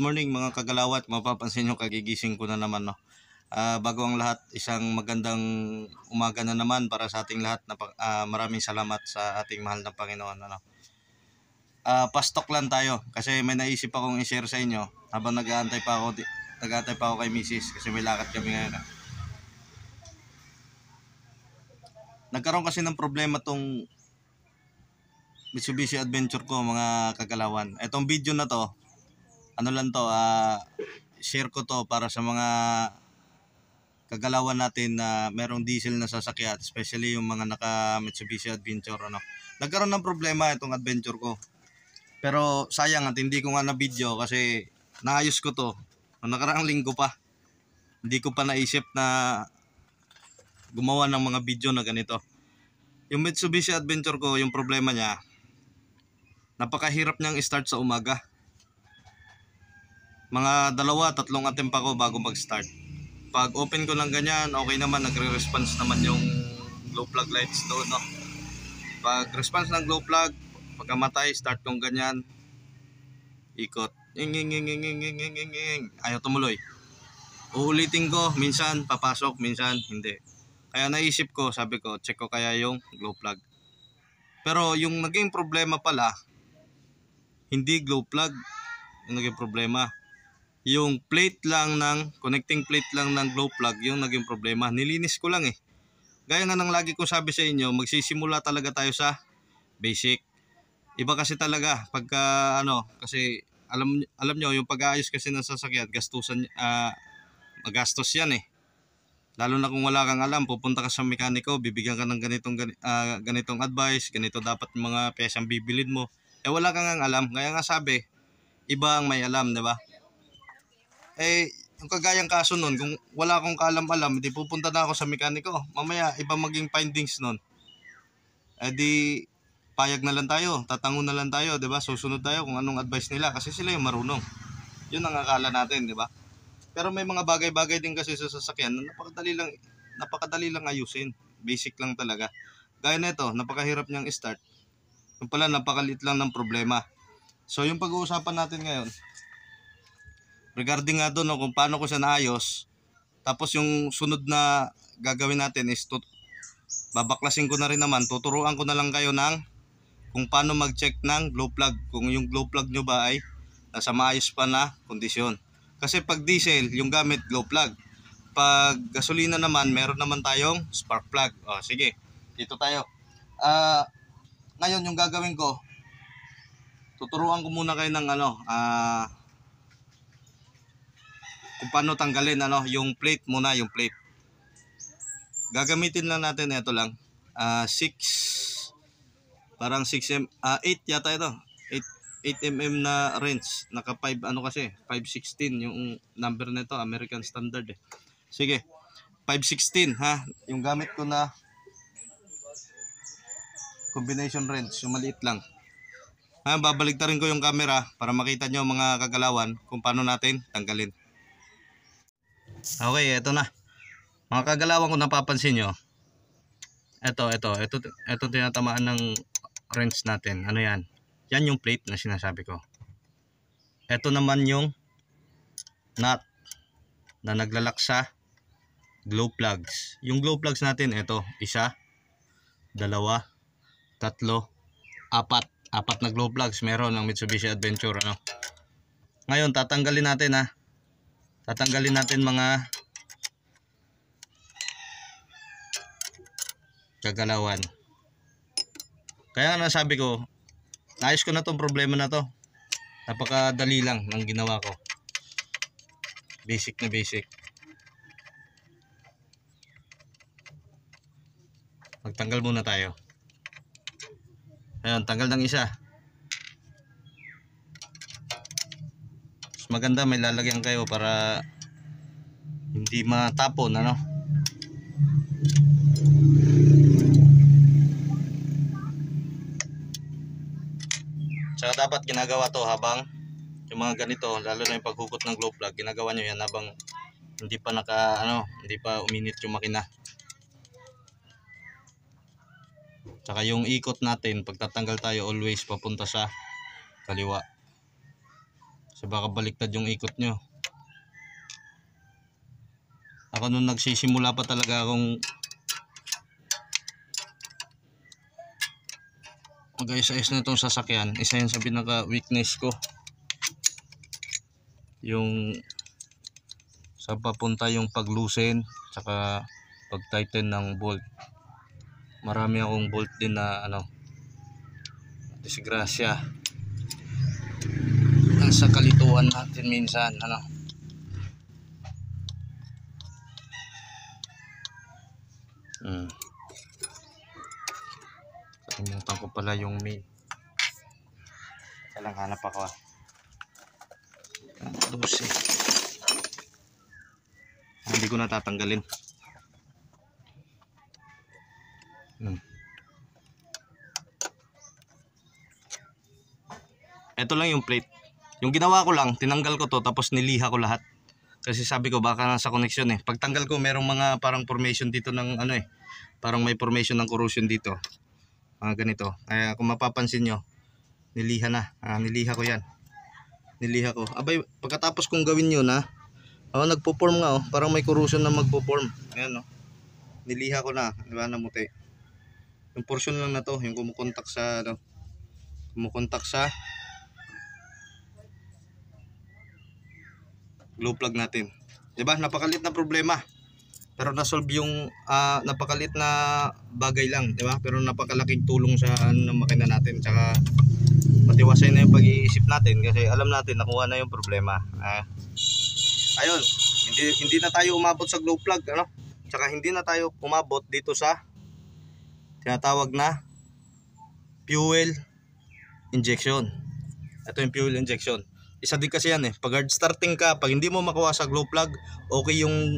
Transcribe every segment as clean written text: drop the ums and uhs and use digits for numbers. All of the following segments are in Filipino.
good morning mga kagalawat. Mapapansin nyo kagigising ko na naman, no. Bago ang lahat, isang magandang umaga na naman para sa ating lahat. Maraming salamat sa ating mahal na Panginoon, ano. Pastok lang tayo kasi may naisip akong i-share sa inyo habang nag-aantay pa ako kay Mrs. kasi may lakad kami ngayon. Nagkaroon kasi ng problema tong Mitsubishi Adventure ko, mga kagalawan. Etong video na to, share ko to para sa mga kagalawan natin na merong diesel na sasakyan, especially yung mga naka Mitsubishi Adventure, ano. Nagkaroon ng problema itong Adventure ko. Pero sayang at hindi ko nga na video kasi naayos ko to nakaraang linggo pa. Hindi ko pa naisip na gumawa ng mga video na ganito. Yung Mitsubishi Adventure ko, yung problema niya, napakahirap niyang i-start sa umaga. Mga 2-3 attempt ako bago mag-start. Pag open ko ng ganyan, okay naman, nagre-response naman yung glow plug lights doon, no? Pag response ng glow plug, pagkamatay, start kong ganyan, ikot, ayaw tumuloy. Uulitin ko, minsan papasok, minsan hindi. Kaya naisip ko, sabi ko, check ko kaya yung glow plug. Pero yung naging problema pala, hindi glow plug yung naging problema. Yung plate lang connecting plate lang ng glow plug yung naging problema. Nilinis ko lang eh. Gaya nga ng lagi ko sabi sa inyo, magsisimula talaga tayo sa basic. Iba kasi talaga pagka kasi alam nyo yung pag-aayos kasi ng sasakyan, magastos yan eh. Lalo na kung wala kang alam, pupunta ka sa mekaniko, bibigyan ka ng ganitong advice, ganito dapat mga piyesang bibilin mo. Wala kang alam. Kaya nga sabi, iba ang may alam, di ba? Yung kagayang kaso nun, kung wala akong kaalam-alam, hindi pupunta na ako sa mekaniko. Mamaya, iba maging findings nun. Di payag na lang tayo, tatango na lang tayo, di ba? Susunod tayo kung anong advice nila kasi sila yung marunong. Yun ang akala natin, di ba? Pero may mga bagay-bagay din kasi sa sasakyan na napakadali lang ayusin. Basic lang talaga. Gaya na ito, napakahirap niyang i-start. Yung pala, napakaliit lang ng problema. So, yung pag-uusapan natin ngayon, regarding nga doon, kung paano ko siya naayos, tapos yung sunod na gagawin natin is babaklasin ko na rin naman, tuturuan ko na lang kayo ng kung paano mag-check ng glow plug, kung yung glow plug nyo ba ay nasa maayos pa na kondisyon. Kasi pag diesel, yung gamit glow plug. Pag gasolina naman, meron naman tayong spark plug. Sige, dito tayo. Ngayon yung gagawin ko, tuturuan ko muna kayo ng kung paano tanggalin yung plate muna, yung plate. Gagamitin lang natin ito lang. 8 yata ito. 8 mm na wrench. Naka 5 kasi, 516 yung number nito, American Standard eh. Sige. 516 ha. Yung gamit ko na combination wrench, yung maliit lang. Babaligtarin ko yung camera para makita nyo mga kagalawan kung paano natin tanggalin. Okay, eto na. Mga kagalawan, kung napapansin nyo, ito tinatamaan ng wrench natin. Ano yan? Yan yung plate na sinasabi ko. Ito naman yung nut na naglalak sa glow plugs. Yung glow plugs natin, ito, 1, 2, 3, 4. Apat na glow plugs meron ng Mitsubishi Adventure, ano. Ngayon, tatanggalin natin Tatanggalin natin mga kagalawan. Kaya nga nasabi ko, naayos ko na tong problema na to. Napakadali lang ng ginawa ko. Basic na basic. Magtanggal muna tayo. Ayun, tanggal ng isa. Mas maganda may lalagyan kayo para hindi matapon, ano. Saka dapat ginagawa to habang yung mga ganito, lalo na yung paghugot ng glow plug, ginagawa nyo yan habang hindi pa hindi pa uminit yung makina. Saka yung ikot natin, pagtatanggal tayo, always papunta sa kaliwa. Kasi baka baliktad yung ikot nyo. Ako nung nagsisimula pa talaga akong mag-ayos-ayos na itong sasakyan, isa yan sa pinaka weakness ko, yung sa papunta yung pag-loosen saka pag-tighten ng bolt. Marami akong bolt din na disgrasya sa kalituan natin minsan Kalimutan ko pala yung main. Kailang hanap ako 12. Hindi ko natatanggalin. Ito lang yung plate. Yung ginawa ko lang, tinanggal ko to tapos niliha ko lahat. Kasi sabi ko baka nasa connection eh. Pagtanggal ko merong mga parang formation dito ng parang may formation ng corrosion dito. Ganito. Kaya kung mapapansin nyo, niliha na. Niliha ko yan. Niliha ko. Abay, pagkatapos kong gawin yun nagpo-form nga parang may corrosion na magpo-form. Ayan niliha ko na. Diba, namuti. Yung portion lang na to, yung kumukontak sa glow plug natin. 'Di ba? Napakalit na problema. Pero na-solve yung napakalit na bagay lang, 'di ba? Pero napakalaking tulong sa ng makina natin. Tsaka matiwasay na yung pag-iisip natin kasi alam natin nakuha na yung problema. Ayun, hindi na tayo umabot sa glow plug, Tsaka hindi na tayo umabot dito sa tinatawag na fuel injection. Ito yung fuel injection. Isa din kasi yan pag hard starting ka, pag hindi mo makuha sa glow plug, okay yung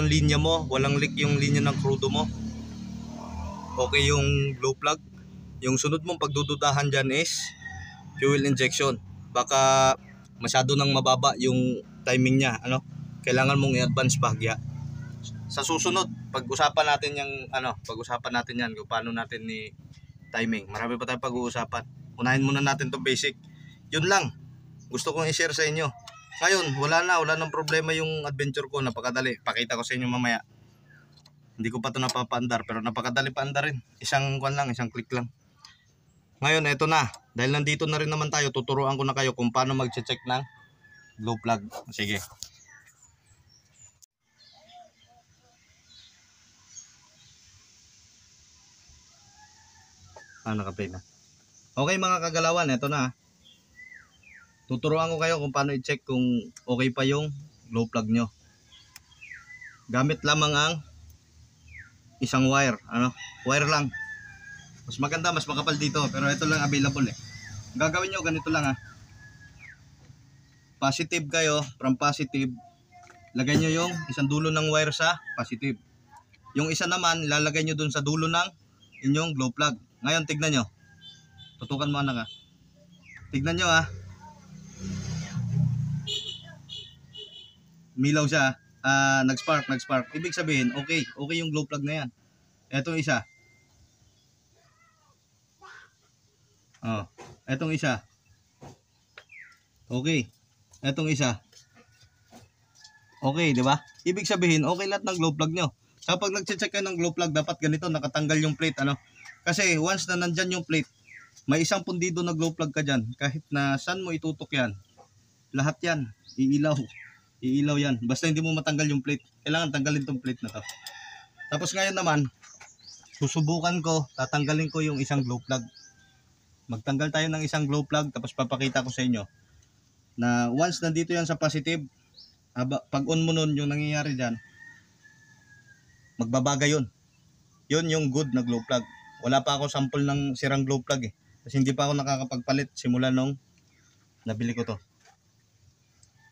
linya mo, walang leak yung linya ng crudo mo, okay yung glow plug. Yung sunod mong pagdududahan dyan is fuel injection. Baka masyado nang mababa yung timing niya, kailangan mong i-advance bahagya. Sa susunod pag-usapan natin yan kung paano natin ni timing. Marami pa tayong pag-uusapan. Unahin muna natin 'tong basic. Yun lang gusto kong i-share sa inyo. Ngayon, wala nang problema yung adventure ko. Napakadali. Pakita ko sa inyo mamaya. Hindi ko pa ito napapaandar, pero napakadali paandarin. Isang click lang. Ngayon, eto na. Dahil nandito na rin naman tayo, tuturuan ko na kayo kung paano mag-check ng glow plug. Sige. Naka-play na. Okay mga kagalawan, eto na. Tuturuan ko kayo kung paano i-check kung okay pa yung glow plug nyo. Gamit lamang ang isang wire. Wire lang. Mas maganda, mas makapal dito. Pero ito lang available Ang gagawin nyo, ganito lang Positive kayo, from positive. Lagay nyo yung isang dulo ng wire sa positive. Yung isa naman, lalagay nyo dun sa dulo ng inyong glow plug. Ngayon, tignan nyo. Tutukan mo na Tignan nyo Milaw siya, nag-spark. Ibig sabihin, okay yung glow plug na yan. Etong isa. Etong isa. Okay. Etong isa. Okay, di ba? Ibig sabihin, okay lahat ng glow plug nyo. So pag nag-check kayo ng glow plug, dapat ganito, nakatanggal yung plate, Kasi once na nandyan yung plate, may isang pundido na glow plug ka dyan. Kahit na saan mo itutok yan, lahat yan, iilaw yan. Basta hindi mo matanggal yung plate. Kailangan tanggalin tong plate na to. Tapos ngayon naman, tatanggalin ko yung isang glow plug. Magtanggal tayo ng isang glow plug, tapos papakita ko sa inyo na once nandito yan sa positive, pag on mo nun, yung nangyayari dyan, magbabaga yun. Yun yung good na glow plug. Wala pa ako sample ng sirang glow plug kasi hindi pa ako nakakapagpalit simula nung nabili ko to.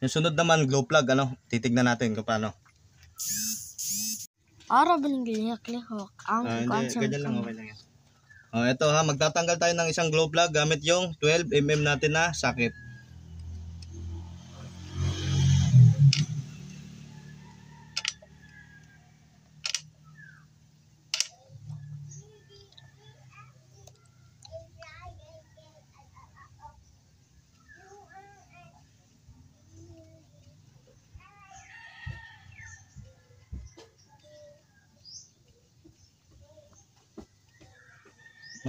Yung sunod naman, glow plug, titignan natin kung paano. Hindi, ganyan lang, okay lang yan. Ito magtatanggal tayo ng isang glow plug gamit yung 12mm natin na socket.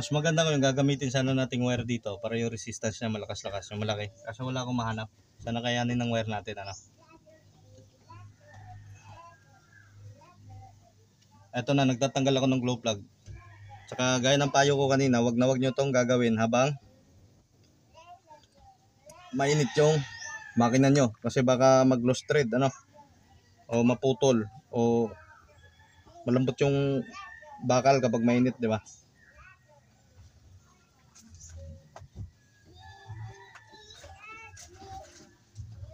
Mas maganda ko yung gagamitin sana nating wire dito para yung resistance niya malakas-lakas, yung malaki. Kasi wala akong mahanap. Sana kayanin ng wire natin, ano. Eto na, nagtatanggal ako ng glow plug. Tsaka gaya ng payo ko kanina, wag na wag nyo tong gagawin habang mainit yung makina nyo. Kasi baka mag-loose thread, ano. O maputol. O malambot yung bakal kapag mainit, di ba?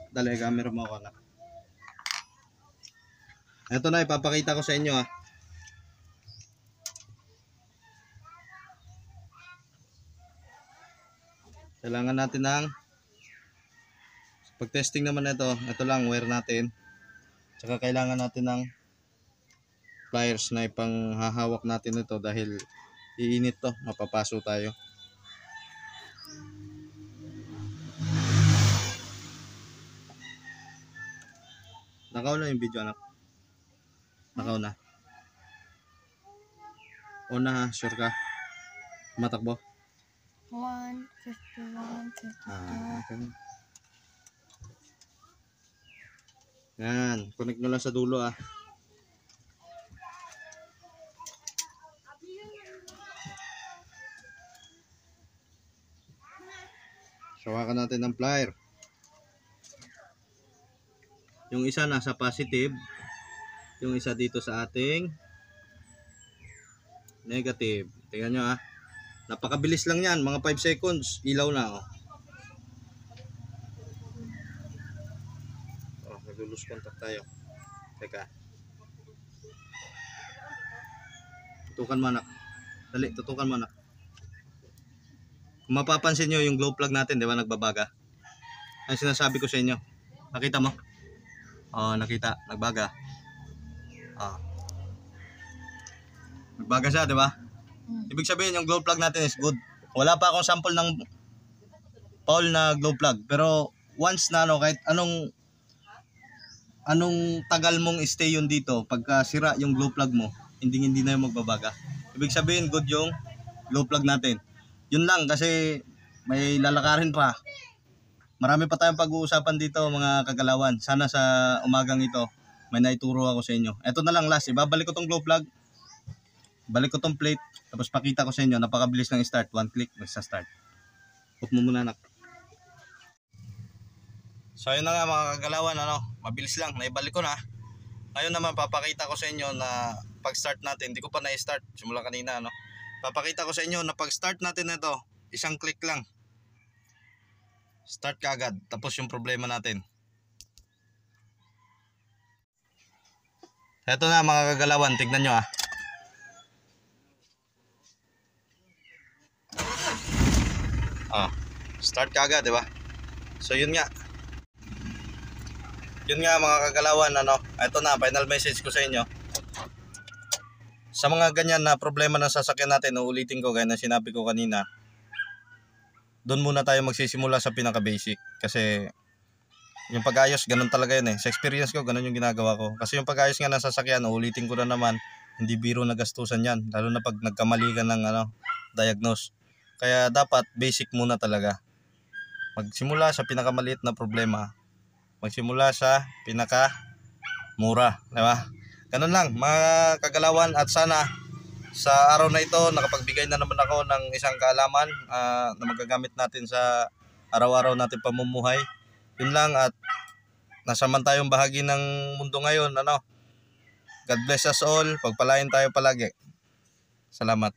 Dali, camera mo ako na. Ito na, ipapakita ko sa inyo, ha. Kailangan natin ng pag-testing naman ito lang wire natin. Tsaka kailangan natin ng pliers na ipanghahawak natin ito dahil iinit to, mapapaso tayo. Nakaw na yung video, anak. Nakaw na. Una ha, sure ka? Matakbo? 151, 52. Okay. Yan, connect nyo lang sa dulo, ah. Sawakan natin ng plier. Yung isa nasa positive, yung isa dito sa ating negative. Tingnan nyo, ah. Napakabilis lang yan, mga 5 seconds, ilaw na, oh. Oh, nag-lose contact tayo. Teka. Tutukan mo, anak. Dali, tutukan mo, anak. Kung mapapansin nyo yung glow plug natin, di ba, nagbabaga. Ang sinasabi ko sa inyo. Nakita mo? Oh, nakita, nagbaga. Oh. Nagbaga siya, di ba? Ibig sabihin yung glow plug natin is good. Wala pa akong sample ng Paul na glow plug. Pero once na ano, kahit anong tagal mong stay yun dito, pagka sira yung glow plug mo, hindi na yung magbabaga. Ibig sabihin good yung glow plug natin. Yun lang kasi may lalakarin pa. Marami pa tayong pag-uusapan dito mga kagalawan. Sana sa umagang ito may naituro ako sa inyo. Ito na lang last, ibabalik ko tong glow plug. Balik ko tong plate, tapos pakita ko sa inyo, napakabilis ng start, one click, magsa-start. Hook mo muna, anak. So ayun na nga mga kagalawan, ano, mabilis lang, naibalik ko na. Ngayon naman papakita ko sa inyo na pag-start natin, hindi ko pa na-start, simula kanina, ano. Papakita ko sa inyo na pag-start natin ito, isang click lang. Start kaagad, tapos yung problema natin. Ito na mga kagalawan, tignan nyo, ah. Start kaagad, di ba? So yun nga. Yun nga mga kagalawan, ano. Ito na, final message ko sa inyo. Sa mga ganyan na problema ng sasakyan natin, uulitin ko gaya na sinabi ko kanina. Doon muna tayo magsisimula sa pinaka-basic. Kasi yung pag-ayos, ganun talaga yun eh. Sa experience ko, ganun yung ginagawa ko. Kasi yung pag-ayos nga ng sasakyan, uulitin ko na naman, hindi biro na gastusan yan. Lalo na pag nagkamali ka ng diagnose. Kaya dapat basic muna talaga. Magsimula sa pinakamaliit na problema. Magsimula sa pinakamura. Diba? Ganun lang mga kagalawan, at sana sa araw na ito nakapagbigay na naman ako ng isang kaalaman na magagamit natin sa araw-araw natin pamumuhay. Yun lang, at nasa man tayong bahagi ng mundo ngayon, ano. God bless us all. Pagpalain tayo palagi. Salamat.